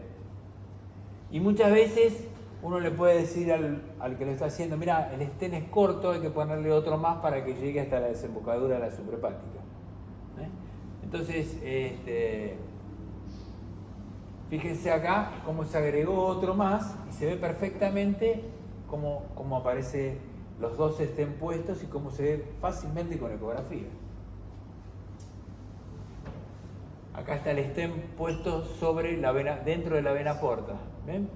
Y muchas veces uno le puede decir al que lo está haciendo, mira, el stent es corto, hay que ponerle otro más para que llegue hasta la desembocadura de la suprahepática. Entonces, fíjense acá cómo se agregó otro más y se ve perfectamente cómo aparecen los dos stents puestos y cómo se ve fácilmente con ecografía. Acá está el stent puesto sobre la vena, dentro de la vena porta. ¿Ven?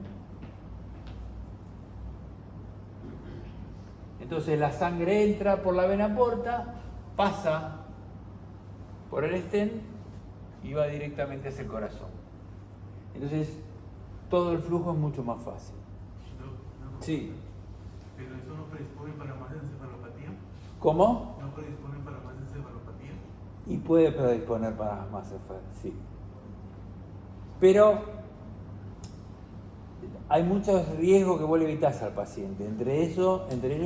Entonces la sangre entra por la vena porta, pasa por el stent y va directamente hacia el corazón. Entonces todo el flujo es mucho más fácil. Sí. ¿Pero eso no predispone para más encefalopatía? ¿Cómo? ¿No predispone para más encefalopatía? Y puede predisponer para más enfermedades, sí. Pero hay muchos riesgos que vos le evitás al paciente, entre ellos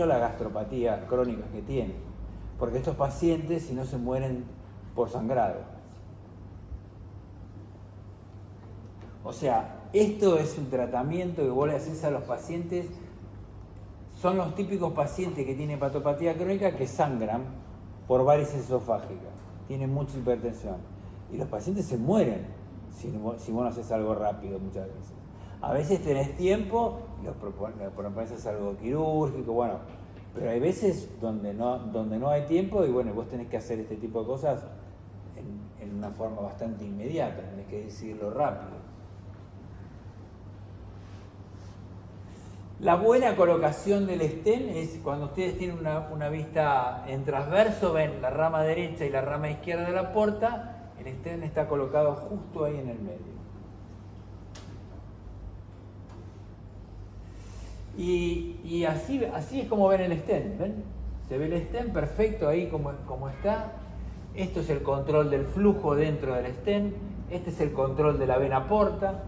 la gastropatía crónica que tiene, porque estos pacientes si no se mueren por sangrado. O sea, esto es un tratamiento que vos le haces a los pacientes, son los típicos pacientes que tienen hepatopatía crónica que sangran por varices esofágicas, tienen mucha hipertensión, y los pacientes se mueren si vos no haces algo rápido muchas veces. A veces tenés tiempo y los propones hacer algo quirúrgico, bueno, pero hay veces donde no hay tiempo y bueno, vos tenés que hacer este tipo de cosas en una forma bastante inmediata, tenés que decidirlo rápido. La buena colocación del stent es cuando ustedes tienen una vista en transverso, ven la rama derecha y la rama izquierda de la porta, el stent está colocado justo ahí en el medio. Y así es como ven el stent, ¿ven? Se ve el stent perfecto ahí como está. Esto es el control del flujo dentro del stent. Este es el control de la vena porta.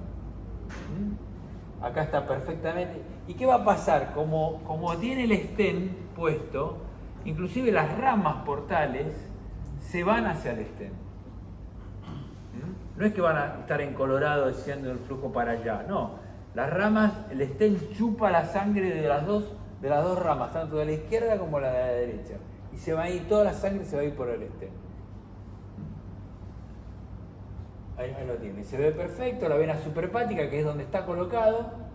Acá está perfectamente. ¿Y qué va a pasar? Como tiene el stent puesto, inclusive las ramas portales se van hacia el stent. No es que van a estar en colorado haciendo el flujo para allá, no. Las ramas, el stent chupa la sangre de las dos ramas, tanto de la izquierda como la de la derecha. Y se va a ir, toda la sangre se va a ir por el stent. Ahí lo tiene. Se ve perfecto, la vena suprahepática, que es donde está colocado.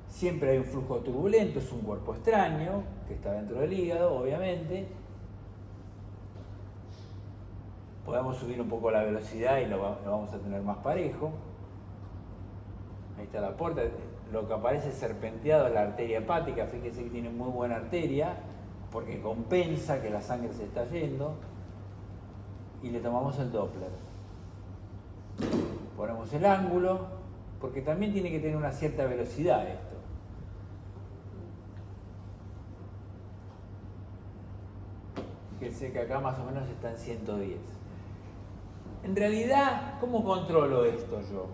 Siempre hay un flujo turbulento, es un cuerpo extraño, que está dentro del hígado, obviamente. Podemos subir un poco la velocidad y lo vamos a tener más parejo. Ahí está la puerta. Lo que aparece serpenteado es la arteria hepática. Fíjense que tiene muy buena arteria porque compensa que la sangre se está yendo. Y le tomamos el Doppler. Ponemos el ángulo porque también tiene que tener una cierta velocidad esto. Fíjense que acá más o menos está en 110. En realidad, ¿cómo controlo esto yo?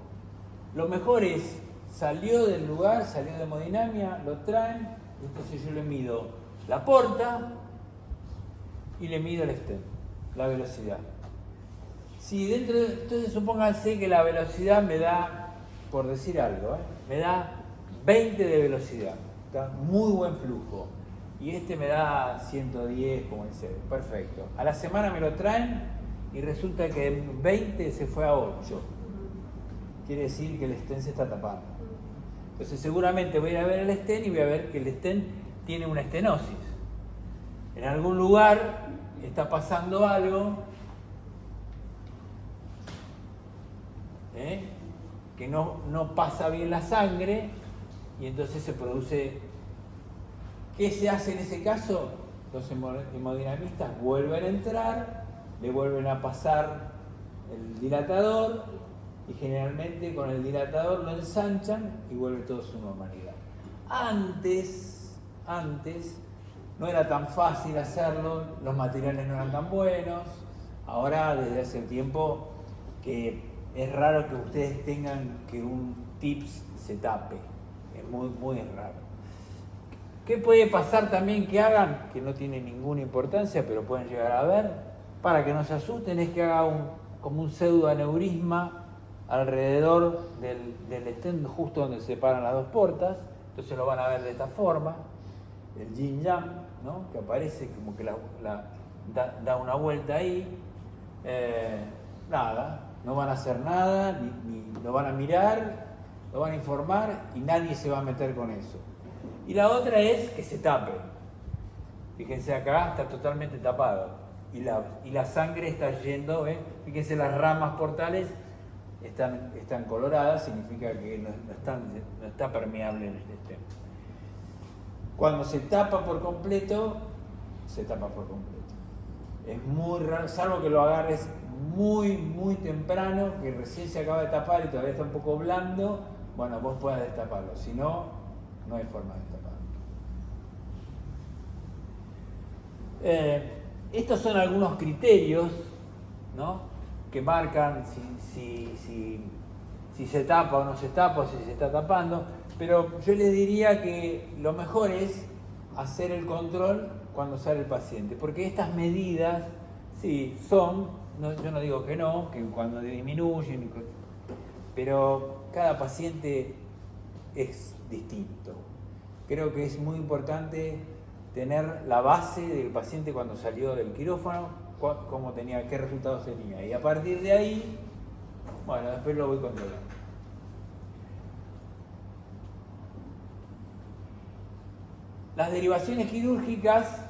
Lo mejor es, salió del lugar, salió de hemodinamia, lo traen, entonces yo le mido la porta y le mido el stent, la velocidad. Si dentro de, entonces supónganse que la velocidad me da, por decir algo, me da 20 de velocidad, está muy buen flujo. Y este me da 110, como dice, perfecto. A la semana me lo traen y resulta que en 20 se fue a 8. Quiere decir que el stent se está tapando. Entonces seguramente voy a ir a ver el stent y voy a ver que el stent tiene una estenosis. En algún lugar está pasando algo que no pasa bien la sangre y entonces se produce. ¿Qué se hace en ese caso? Los hemodinamistas vuelven a entrar, le vuelven a pasar el dilatador y generalmente con el dilatador lo ensanchan y vuelve todo a su normalidad. Antes no era tan fácil hacerlo, los materiales no eran tan buenos. Ahora, desde hace tiempo, que es raro que ustedes tengan que un TIPS se tape. Es muy, muy raro. ¿Qué puede pasar también que hagan? Que no tiene ninguna importancia, pero pueden llegar a ver. Para que no se asusten, es que haga como un pseudoaneurisma alrededor del stent, justo donde se separan las dos portas. Entonces lo van a ver de esta forma. El yin yang, ¿no? Que aparece como que da una vuelta ahí. Nada, no van a hacer nada, ni lo van a mirar, lo van a informar y nadie se va a meter con eso. Y la otra es que se tape. Fíjense acá, está totalmente tapado. Y la sangre está yendo, fíjense las ramas portales están coloradas, significa que no está permeable en el stent. Cuando se tapa por completo, se tapa por completo. Es muy raro, salvo que lo agarres muy, muy temprano, que recién se acaba de tapar y todavía está un poco blando, bueno, vos puedas destaparlo. Si no, no hay forma de destaparlo. Estos son algunos criterios, ¿no?, que marcan si se tapa o no se tapa, o si se está tapando, pero yo les diría que lo mejor es hacer el control cuando sale el paciente, porque estas medidas, sí, yo no digo que no, que cuando disminuyen, pero cada paciente es distinto. Creo que es muy importante tener la base del paciente cuando salió del quirófano, qué resultados tenía, y a partir de ahí, bueno, después lo voy controlando. Las derivaciones quirúrgicas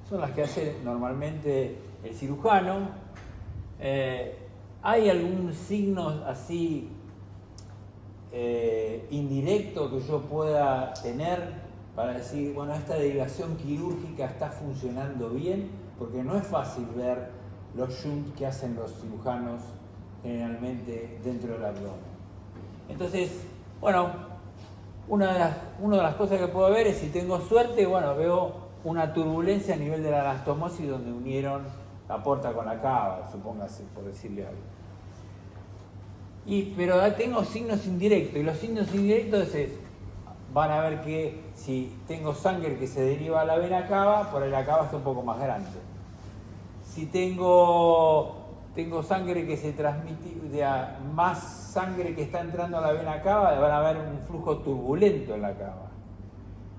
son las que hace normalmente el cirujano. ¿Hay algún signo así indirecto que yo pueda tener para decir, bueno, esta derivación quirúrgica está funcionando bien? Porque no es fácil ver los shunts que hacen los cirujanos generalmente dentro del abdomen. Entonces, bueno, una de las cosas que puedo ver es, si tengo suerte, bueno, veo una turbulencia a nivel de la anastomosis donde unieron la porta con la cava, supóngase, por decirle algo. Pero tengo signos indirectos, y los signos indirectos van a ver que si tengo sangre que se deriva a la vena cava, por ahí la cava está un poco más grande. Si tengo sangre que se transmite, más sangre que está entrando a la vena cava, van a ver un flujo turbulento en la cava.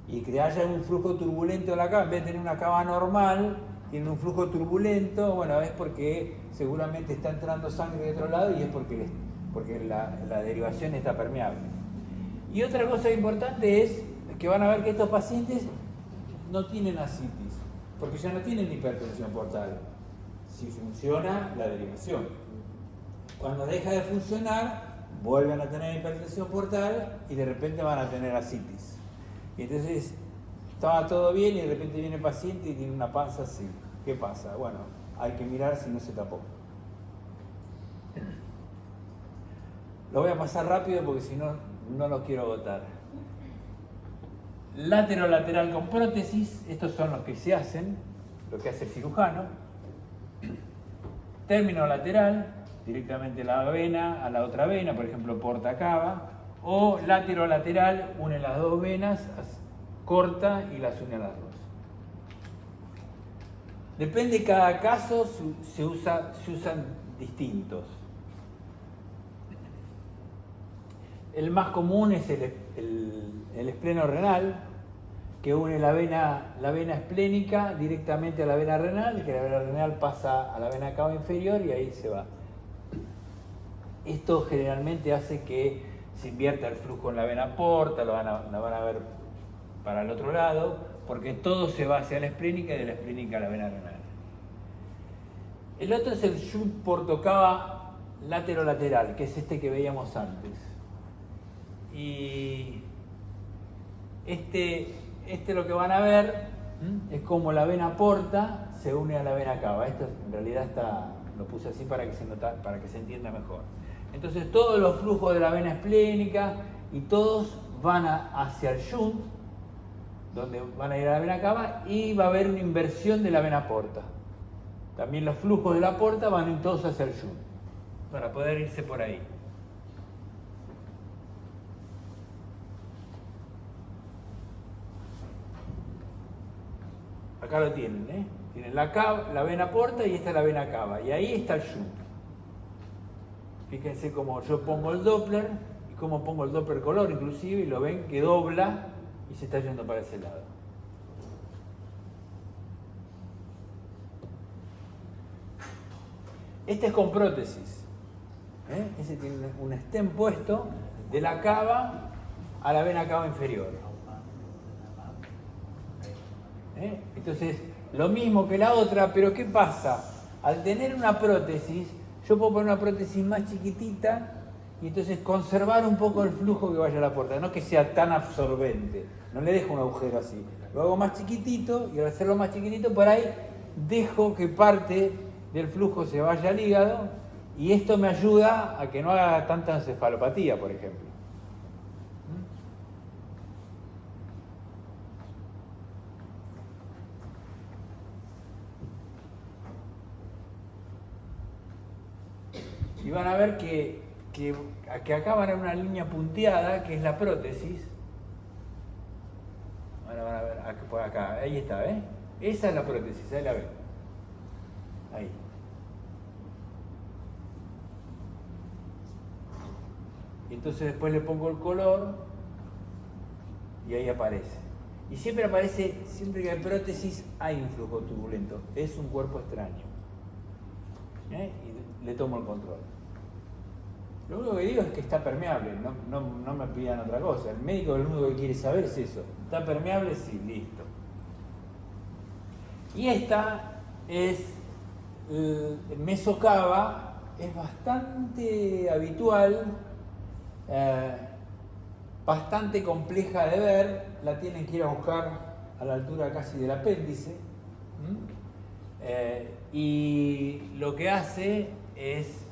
Y que haya un flujo turbulento en la cava, en vez de tener una cava normal, tiene un flujo turbulento, bueno, es porque seguramente está entrando sangre de otro lado y es porque la derivación está permeable. Y otra cosa importante es que van a ver que estos pacientes no tienen ascitis, porque ya no tienen hipertensión portal. Si funciona la derivación. Cuando deja de funcionar, vuelven a tener hipertensión portal y de repente van a tener ascitis. Y entonces estaba todo bien y de repente viene el paciente y tiene una panza así. ¿Qué pasa? Bueno, hay que mirar si no se tapó. Lo voy a pasar rápido porque si no, no lo quiero agotar. Lateral con prótesis, estos son los que se hacen, lo que hace el cirujano. Término lateral, directamente la vena a la otra vena, por ejemplo, porta cava, o lateral, une las dos venas, corta y las une a las dos. Depende de cada caso, se usan distintos. El más común es el espleno renal, que une la vena esplénica directamente a la vena renal, y que la vena renal pasa a la vena cava inferior y ahí se va. Esto generalmente hace que se invierta el flujo en la vena porta, la van a ver para el otro lado, porque todo se va hacia la esplénica y de la esplénica a la vena renal. El otro es el shunt portocava lateral, que es este que veíamos antes. Y Este lo que van a ver es como la vena porta se une a la vena cava. Esto en realidad lo puse así para que se entienda mejor. Entonces todos los flujos de la vena esplénica y todos van hacia el shunt, donde van a ir a la vena cava, y va a haber una inversión de la vena porta. También los flujos de la porta van a ir todos hacia el shunt, para poder irse por ahí. Acá lo tienen, ¿eh? Tienen la vena porta y esta es la vena cava. Y ahí está el shunt. Fíjense cómo yo pongo el Doppler y cómo pongo el Doppler color inclusive, y lo ven que dobla y se está yendo para ese lado. Este es con prótesis. Ese tiene un stem puesto de la cava a la vena cava inferior. Entonces, lo mismo que la otra, pero ¿qué pasa? Al tener una prótesis, yo puedo poner una prótesis más chiquitita y entonces conservar un poco el flujo que vaya a la puerta, no que sea tan absorbente, no le dejo un agujero así, lo hago más chiquitito y al hacerlo más chiquitito por ahí dejo que parte del flujo se vaya al hígado y esto me ayuda a que no haga tanta encefalopatía, por ejemplo. Y van a ver que acá van a ver una línea punteada, que es la prótesis. Ahora van a ver por acá, ahí está, ¿ves? Esa es la prótesis, ahí la ven. Ahí. Y entonces después le pongo el color y ahí aparece. Y siempre aparece, siempre que hay prótesis hay un flujo turbulento, es un cuerpo extraño. Y le tomo el control. Lo único que digo es que está permeable, no me pidan otra cosa. El médico lo único que quiere saber es eso. ¿Está permeable? Sí, listo. Y esta es el mesocava, es bastante habitual, bastante compleja de ver, la tienen que ir a buscar a la altura casi del apéndice. Y lo que hace es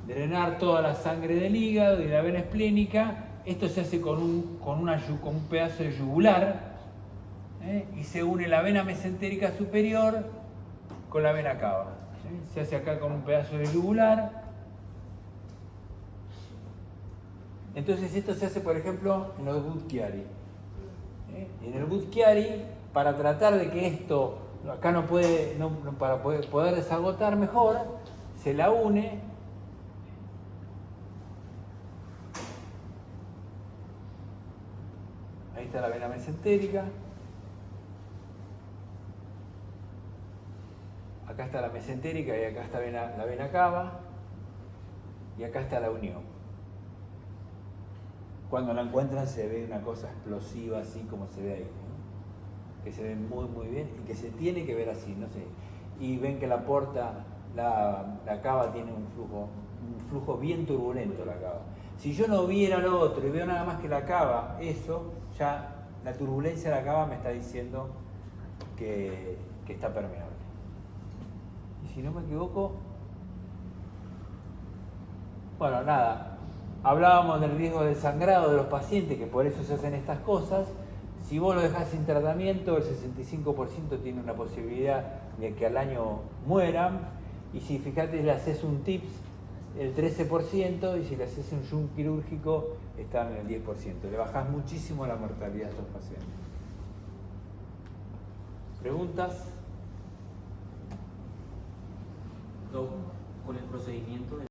drenar toda la sangre del hígado y de la vena esplénica. Esto se hace con un pedazo de yugular, y se une la vena mesentérica superior con la vena cava. Se hace acá con un pedazo de yugular. Entonces esto se hace, por ejemplo, en los Budd-Chiari. En el Budd-Chiari, para tratar de que esto acá para poder desagotar mejor, se la une. Ahí está la vena mesentérica. Acá está la mesentérica y acá está la vena cava. Y acá está la unión. Cuando la encuentran se ve una cosa explosiva así como se ve ahí, ¿no? Que se ve muy muy bien y que se tiene que ver así, no sé. Y ven que la porta, la cava tiene un flujo bien turbulento, la cava. Si yo no viera lo otro y veo nada más que la cava, eso, ya la turbulencia de la cava me está diciendo que está permeable. Y si no me equivoco, bueno, nada. Hablábamos del riesgo de sangrado de los pacientes, que por eso se hacen estas cosas. Si vos lo dejás sin tratamiento, el 65% tiene una posibilidad de que al año mueran. Y si fíjate, le haces un TIPS, el 13%, y si le haces un shunt quirúrgico, está en el 10%. Le bajás muchísimo la mortalidad de estos pacientes. ¿Preguntas? Doc, con el procedimiento de